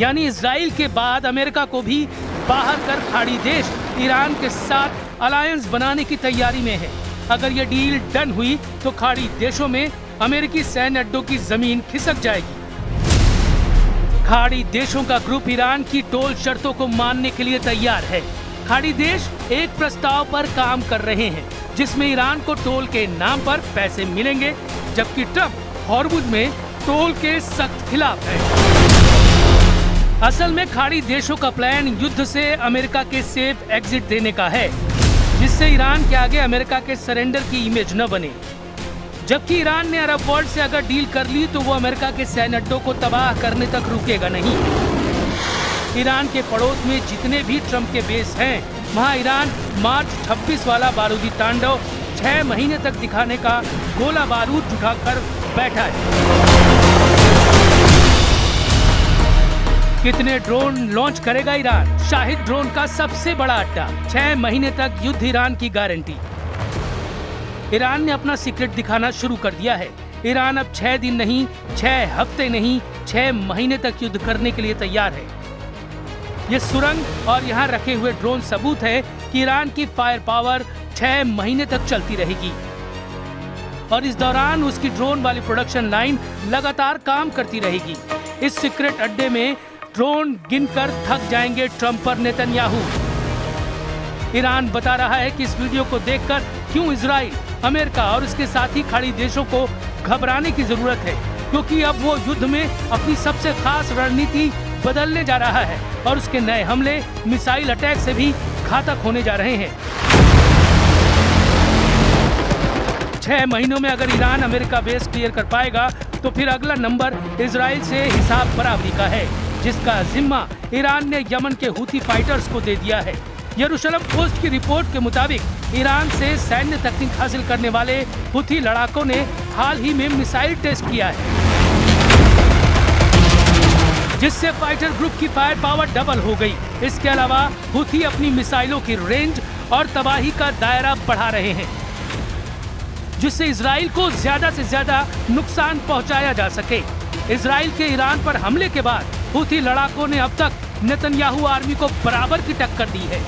यानी इजराइल के बाद अमेरिका को भी बाहर कर खाड़ी देश ईरान के साथ अलायंस बनाने की तैयारी में है। अगर ये डील डन हुई तो खाड़ी देशों में अमेरिकी सैन्य अड्डों की जमीन खिसक जाएगी। खाड़ी देशों का ग्रुप ईरान की टोल शर्तों को मानने के लिए तैयार है। खाड़ी देश एक प्रस्ताव पर काम कर रहे हैं जिसमें ईरान को टोल के नाम पर पैसे मिलेंगे, जबकि ट्रंप हॉर्मुज में टोल के सख्त खिलाफ है। असल में खाड़ी देशों का प्लान युद्ध से अमेरिका के सेफ एग्जिट देने का है, जिससे ईरान के आगे अमेरिका के सरेंडर की इमेज न बने। जबकि ईरान ने अरब वर्ल्ड से अगर डील कर ली तो वो अमेरिका के सैन्य अड्डों को तबाह करने तक रुकेगा नहीं। ईरान के पड़ोस में जितने भी ट्रंप के बेस हैं, वहाँ ईरान मार्च 26 वाला बारूदी तांडव 6 महीने तक दिखाने का गोला बारूद उठाकर बैठा है। कितने ड्रोन लॉन्च करेगा ईरान? शाहिद ड्रोन का सबसे बड़ा अड्डा। 6 महीने तक युद्ध ईरान की गारंटी। ईरान ने अपना सीक्रेट दिखाना शुरू कर दिया है। ईरान अब 6 दिन नहीं, 6 हफ्ते नहीं, 6 महीने तक युद्ध करने के लिए तैयार है। ये सुरंग और यहाँ रखे हुए ड्रोन सबूत है कि ईरान की फायर पावर 6 महीने तक चलती रहेगी और इस दौरान उसकी ड्रोन वाली प्रोडक्शन लाइन लगातार काम करती रहेगी। इस सीक्रेट अड्डे में ड्रोन गिनकर थक जाएंगे ट्रंप और नेतन्याहू। ईरान बता रहा है कि इस वीडियो को देखकर क्यों इजराइल, अमेरिका और उसके साथी खाड़ी देशों को घबराने की जरूरत है, क्योंकि अब वो युद्ध में अपनी सबसे खास रणनीति बदलने जा रहा है और उसके नए हमले मिसाइल अटैक से भी घातक होने जा रहे हैं। 6 महीनों में अगर ईरान अमेरिका बेस क्लियर कर पाएगा तो फिर अगला नंबर इजराइल से हिसाब बराबरी का है, जिसका जिम्मा ईरान ने यमन के हुती फाइटर्स को दे दिया है। यरूशलेम पोस्ट की रिपोर्ट के मुताबिक ईरान से सैन्य तकनीक हासिल करने वाले हुती लड़ाकों ने हाल ही में मिसाइल टेस्ट किया है, जिससे फाइटर ग्रुप की फायर पावर डबल हो गई। इसके अलावा हुती अपनी मिसाइलों की रेंज और तबाही का दायरा बढ़ा रहे हैं, जिससे इजराइल को ज्यादा से ज्यादा नुकसान पहुंचाया जा सके। इजराइल के ईरान पर हमले के बाद हुती लड़ाकों ने अब तक नेतन्याहू आर्मी को बराबर की टक्कर दी है,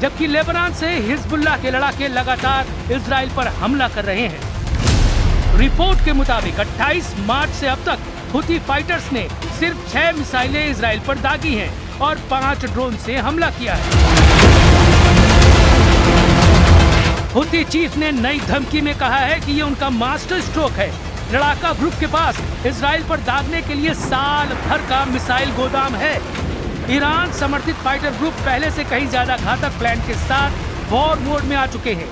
जबकि लेबनान से हिजबुल्लाह के लड़ाके लगातार इजराइल पर हमला कर रहे हैं। रिपोर्ट के मुताबिक 28 मार्च से अब तक हुती फाइटर्स ने सिर्फ 6 मिसाइलें इजराइल पर दागी हैं और 5 ड्रोन से हमला किया है। हुती चीफ ने नई धमकी में कहा है कि ये उनका मास्टर स्ट्रोक है। लड़ाका ग्रुप के पास इजराइल पर दागने के लिए साल भर का मिसाइल गोदाम है। ईरान समर्थित फाइटर ग्रुप पहले से कहीं ज्यादा घातक प्लान के साथ वॉर मोड में आ चुके हैं।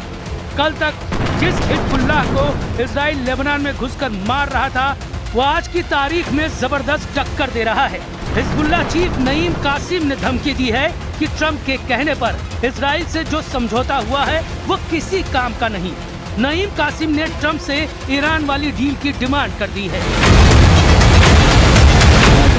कल तक जिस हिजबुल्लाह को इजराइल लेबनान में घुसकर मार रहा था, वो आज की तारीख में जबरदस्त टक्कर दे रहा है। हिजबुल्लाह चीफ नईम कासिम ने धमकी दी है कि ट्रंप के कहने पर इजराइल से जो समझौता हुआ है वो किसी काम का नहीं। नईम कासिम ने ट्रंप से ईरान वाली डील की डिमांड कर दी है।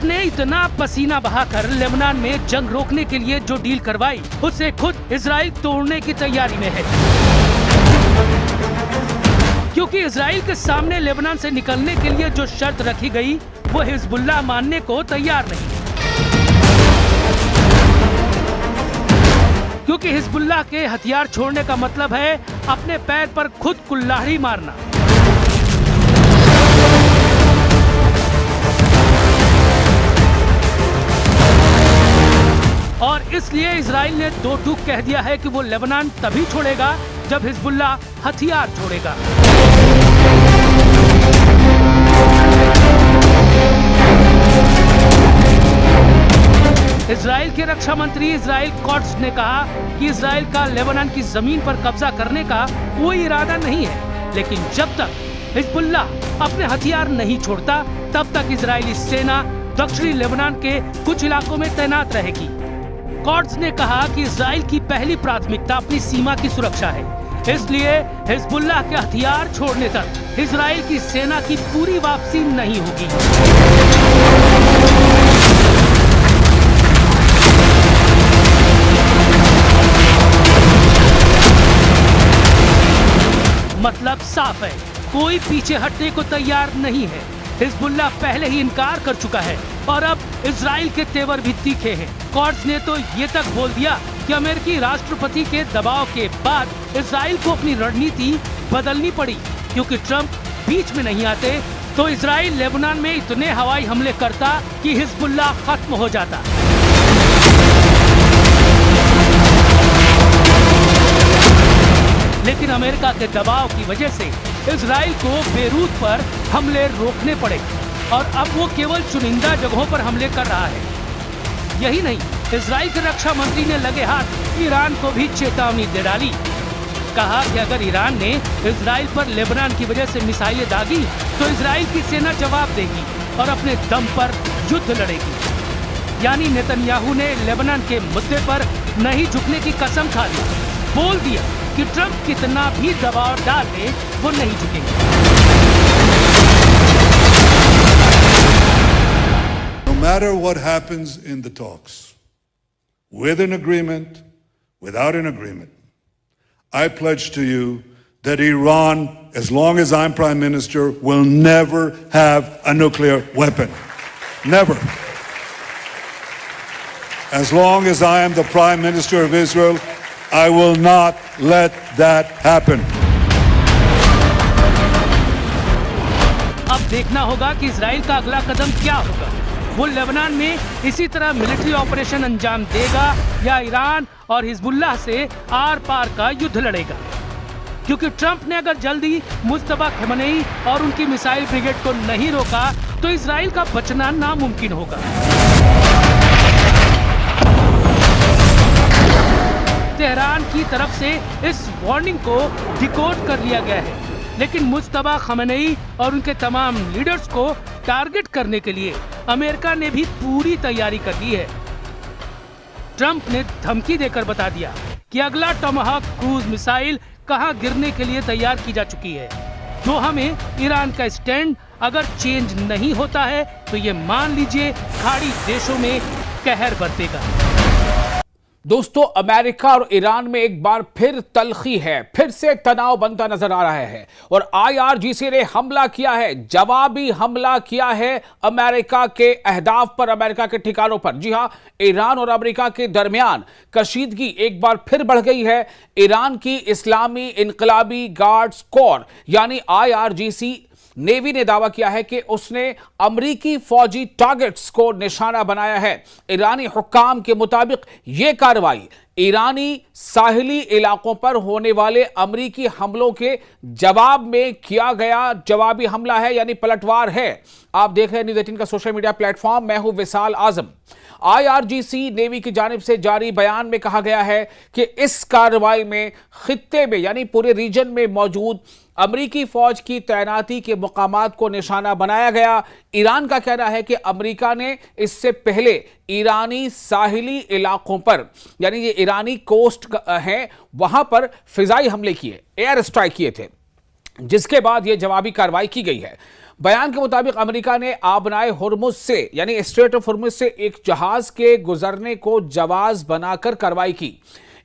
ने इतना पसीना बहाकर लेबनान में जंग रोकने के लिए जो डील करवाई, उसे खुद इजराइल तोड़ने की तैयारी में है, क्योंकि इजराइल के सामने लेबनान से निकलने के लिए जो शर्त रखी गई वो हिजबुल्लाह मानने को तैयार नहीं, क्योंकि हिजबुल्लाह के हथियार छोड़ने का मतलब है अपने पैर पर खुद कुल्हाड़ी मारना। और इसलिए इजराइल ने दो टूक कह दिया है कि वो लेबनान तभी छोड़ेगा जब हिजबुल्लाह हथियार छोड़ेगा। इजराइल के रक्षा मंत्री इजराइल कॉट्स ने कहा कि इजराइल का लेबनान की जमीन पर कब्जा करने का कोई इरादा नहीं है, लेकिन जब तक हिजबुल्लाह अपने हथियार नहीं छोड़ता तब तक इजरायली सेना दक्षिणी लेबनान के कुछ इलाकों में तैनात रहेगी। कॉट्स ने कहा कि इजराइल की पहली प्राथमिकता अपनी सीमा की सुरक्षा है, इसलिए हिजबुल्लाह के हथियार छोड़ने तक इजराइल की सेना की पूरी वापसी नहीं होगी। मतलब साफ है, कोई पीछे हटने को तैयार नहीं है। हिजबुल्लाह पहले ही इनकार कर चुका है और अब इजराइल के तेवर भी तीखे हैं। कॉट्स ने तो ये तक बोल दिया कि अमेरिकी राष्ट्रपति के दबाव के बाद इजराइल को अपनी रणनीति बदलनी पड़ी, क्योंकि ट्रंप बीच में नहीं आते तो इजराइल लेबनान में इतने हवाई हमले करता कि हिजबुल्लाह खत्म हो जाता। लेकिन अमेरिका के दबाव की वजह से इजराइल को बेरूत पर हमले रोकने पड़े और अब वो केवल चुनिंदा जगहों पर हमले कर रहा है। यही नहीं, इजराइल के रक्षा मंत्री ने लगे हाथ ईरान को भी चेतावनी दे डाली। कहा कि अगर ईरान ने इजराइल पर लेबनान की वजह से मिसाइलें दागी तो इजराइल की सेना जवाब देगी और अपने दम पर युद्ध लड़ेगी। यानी नेतन्याहू ने लेबनान के मुद्दे पर नहीं झुकने की कसम खा ली, बोल दिया कि ट्रंप कितना भी दबाव डाल दे वो नहीं झुकेंगे। No matter what happens in the talks, with an agreement, without an agreement, I pledge to you that Iran, as long as I'm Prime Minister, will never have a nuclear weapon. Never. As long as I am the Prime Minister of Israel, I will not let that happen. अब देखना होगा कि Israel का अगला कदम क्या होगा। वो Lebanon में इसी तरह मिलिट्री ऑपरेशन अंजाम देगा या ईरान और हिजबुल्लाह से आर पार का युद्ध लड़ेगा। क्योंकि ट्रंप ने अगर जल्दी मुस्तफा खमेनी और उनकी मिसाइल ब्रिगेड को नहीं रोका तो इजराइल का बचना नामुमकिन होगा। तेहरान की तरफ से इस वार्निंग को डिकोड कर लिया गया है, लेकिन मुस्तफा खमेनी और उनके तमाम लीडर्स को टारगेट करने के लिए अमेरिका ने भी पूरी तैयारी कर ली है। ट्रंप ने धमकी देकर बता दिया कि अगला टोमाहाक क्रूज मिसाइल कहां गिरने के लिए तैयार की जा चुकी है। तो हमें ईरान का स्टैंड अगर चेंज नहीं होता है तो ये मान लीजिए खाड़ी देशों में कहर बरतेगा। दोस्तों, अमेरिका और ईरान में एक बार फिर तल्खी है, फिर से तनाव बनता नजर आ रहा है और IRGC ने हमला किया है, जवाबी हमला किया है अमेरिका के अहदाफ पर, अमेरिका के ठिकानों पर। जी हां, ईरान और अमेरिका के दरमियान कशीदगी एक बार फिर बढ़ गई है। ईरान की इस्लामी इनकलाबी गार्ड्स कोर यानी IRGC नेवी ने दावा किया है कि उसने अमरीकी फौजी टारगेट्स को निशाना बनाया है। ईरानी हुक्काम के मुताबिक यह कार्रवाई ईरानी साहिली इलाकों पर होने वाले अमरीकी हमलों के जवाब में किया गया जवाबी हमला है, यानी पलटवार है। आप देख रहे हैं न्यूज़ 18 का सोशल मीडिया प्लेटफॉर्म, मैं हूं विशाल आजम। IRGC नेवी की जानिब से जारी बयान में कहा गया है कि इस कार्रवाई में खित्ते में यानी पूरे रीजन में मौजूद अमरीकी फौज की तैनाती के मुकामात को निशाना बनाया गया। ईरान का कहना है कि अमरीका ने इससे पहले ईरानी साहिली इलाकों पर यानी ये ईरानी कोस्ट है वहां पर फिजाई हमले किए, एयर स्ट्राइक किए थे, जिसके बाद यह जवाबी कार्रवाई की गई है। बयान के मुताबिक अमेरिका ने आबनाए हुर्मुज से यानी स्ट्रेट ऑफ हुर्मुज से एक जहाज के गुजरने को जवाज बनाकर कार्रवाई की।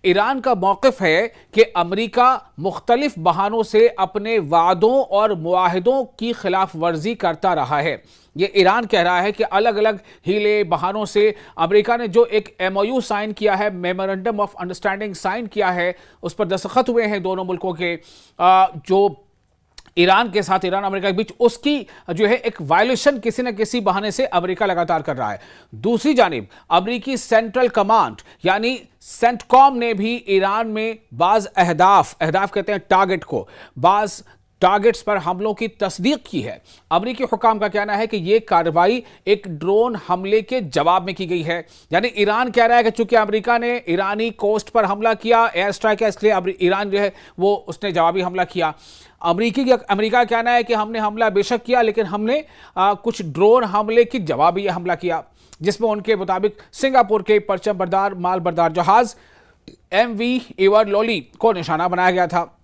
ईरान का मौक़िफ़ है कि अमेरिका मुख्तलिफ बहानों से अपने वादों और मुआहिदों की खिलाफ वर्जी करता रहा है। ये ईरान कह रहा है कि अलग अलग हीले बहानों से अमेरिका ने जो एक MOU साइन किया है, मेमोरेंडम ऑफ अंडरस्टैंडिंग साइन किया है, उस पर दस्तखत हुए हैं दोनों मुल्कों के, जो ईरान के साथ ईरान अमेरिका के बीच, उसकी जो है एक वायलेशन किसी न किसी बहाने से अमेरिका लगातार कर रहा है। दूसरी जानिब अमेरिकी सेंट्रल कमांड यानी सेंटकॉम ने भी ईरान में बाज अहदाफ कहते हैं टारगेट को, बाज टारगेट्स पर हमलों की तस्दीक की है। अमेरिकी हुकाम का कहना है कि यह कार्रवाई एक ड्रोन हमले के जवाब में की गई है। यानी ईरान कह रहा है कि चूंकि अमेरिका ने ईरानी कोस्ट पर हमला किया, एयर स्ट्राइक है, इसलिए ईरान जो है वो उसने जवाबी हमला किया। अमेरिका का कहना है कि हमने हमला बेशक किया, लेकिन हमने कुछ ड्रोन हमले की जवाबी हमला किया, जिसमें उनके मुताबिक सिंगापुर के परचम बरदार माल बरदार जहाज MV एवर लोली को निशाना बनाया गया था।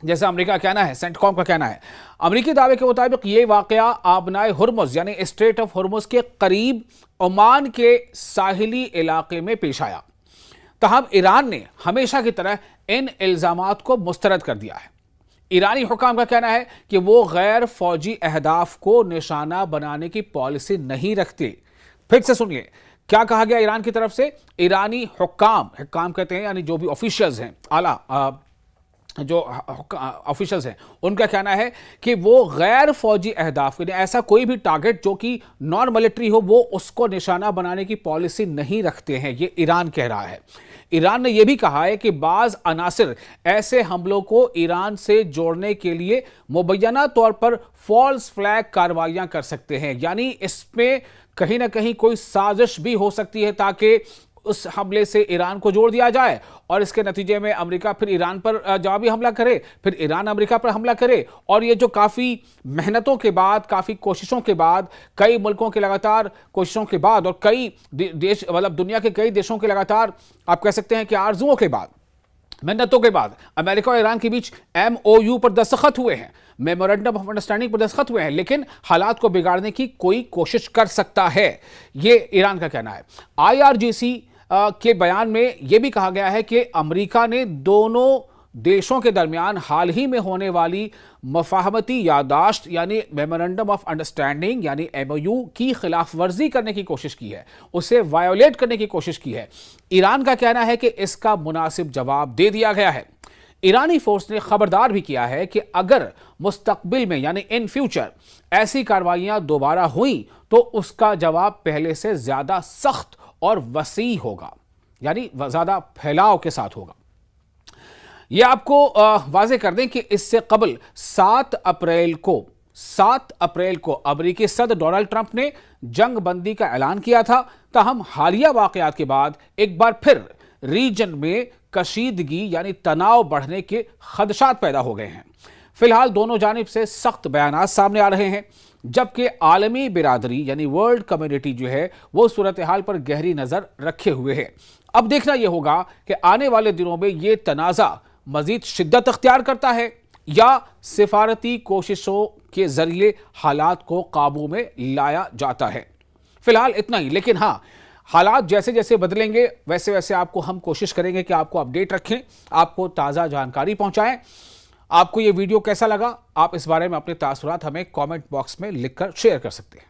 जैसा अमेरिका का कहना है, सेंटकॉम का कहना है, अमेरिकी दावे के मुताबिक यह वाकया आबनाए हुर्मुज यानी स्ट्रेट ऑफ हुर्मुज के करीब ओमान के साहिली इलाके में पेश आया। तहम ईरान ने हमेशा की तरह इन इल्जामात को मुस्तरद कर दिया है। ईरानी हुकाम का कहना है कि वो गैर फौजी अहदाफ को निशाना बनाने की पॉलिसी नहीं रखते। फिर से सुनिए क्या कहा गया ईरान की तरफ से। ईरानी हुकाम कहते हैं यानी जो भी ऑफिशियल्स हैं, आला जो ऑफिशियल्स हैं, उनका कहना है कि वो गैर फौजी अहदाफ के लिए ऐसा कोई भी टारगेट जो कि नॉन मिलिट्री हो, वो उसको निशाना बनाने की पॉलिसी नहीं रखते हैं। ये ईरान कह रहा है। ईरान ने यह भी कहा है कि बाज अनासिर ऐसे हमलों को ईरान से जोड़ने के लिए मुबैना तौर पर फॉल्स फ्लैग कार्रवाइयां कर सकते हैं। यानी इसमें कहीं ना कहीं कोई साजिश भी हो सकती है ताकि उस हमले से ईरान को जोड़ दिया जाए और इसके नतीजे में अमेरिका फिर ईरान पर जवाबी हमला करे, फिर ईरान अमेरिका पर हमला करे। और ये जो काफ़ी मेहनतों के बाद, काफ़ी कोशिशों के बाद, कई मुल्कों के लगातार कोशिशों के बाद और कई देश मतलब दुनिया के कई देशों के लगातार आप कह सकते हैं कि आरजुओं के बाद, मेहनतों के बाद अमेरिका और ईरान के बीच MOU पर दस्तखत हुए हैं, मेमोरेंडम ऑफ अंडरस्टैंडिंग पर दस्तखत हुए हैं, लेकिन हालात को बिगाड़ने की कोई कोशिश कर सकता है, ये ईरान का कहना है। IRGC के बयान में यह भी कहा गया है कि अमेरिका ने दोनों देशों के दरमियान हाल ही में होने वाली मफाहमती यादाश्त यानी मेमोरेंडम ऑफ अंडरस्टैंडिंग यानी MOU की खिलाफ वर्जी करने की कोशिश की है, उसे वायोलेट करने की कोशिश की है। ईरान का कहना है कि इसका मुनासिब जवाब दे दिया गया है। ईरानी फोर्स ने खबरदार भी किया है कि अगर मुस्तकबिल में यानी इन फ्यूचर ऐसी कार्रवाइयां दोबारा हुई तो उसका जवाब पहले से ज्यादा सख्त और वसी होगा, यानी ज्यादा फैलाव के साथ होगा। यह आपको वाजे कर दें कि इससे कबल 7 अप्रैल को अमेरिकी सदर डोनाल्ड ट्रंप ने जंग बंदी का ऐलान किया था। ताहम हालिया वाकयात के बाद एक बार फिर रीजन में कशीदगी यानी तनाव बढ़ने के खदशात पैदा हो गए हैं। फिलहाल दोनों जानिब से सख्त बयानात सामने आ रहे हैं, जबकि आलमी बिरादरी यानी वर्ल्ड कम्युनिटी जो है वो सूरत हाल पर गहरी नजर रखे हुए है। अब देखना यह होगा कि आने वाले दिनों में यह तनाज़ा मजीद शिद्दत अख्तियार करता है या सिफारती कोशिशों के जरिए हालात को काबू में लाया जाता है। फिलहाल इतना ही, लेकिन हाँ, हालात जैसे जैसे बदलेंगे वैसे वैसे आपको हम कोशिश करेंगे कि आपको अपडेट रखें, आपको ताज़ा जानकारी पहुंचाएं। आपको ये वीडियो कैसा लगा, आप इस बारे में अपने तासुरात हमें कमेंट बॉक्स में लिखकर शेयर कर सकते हैं।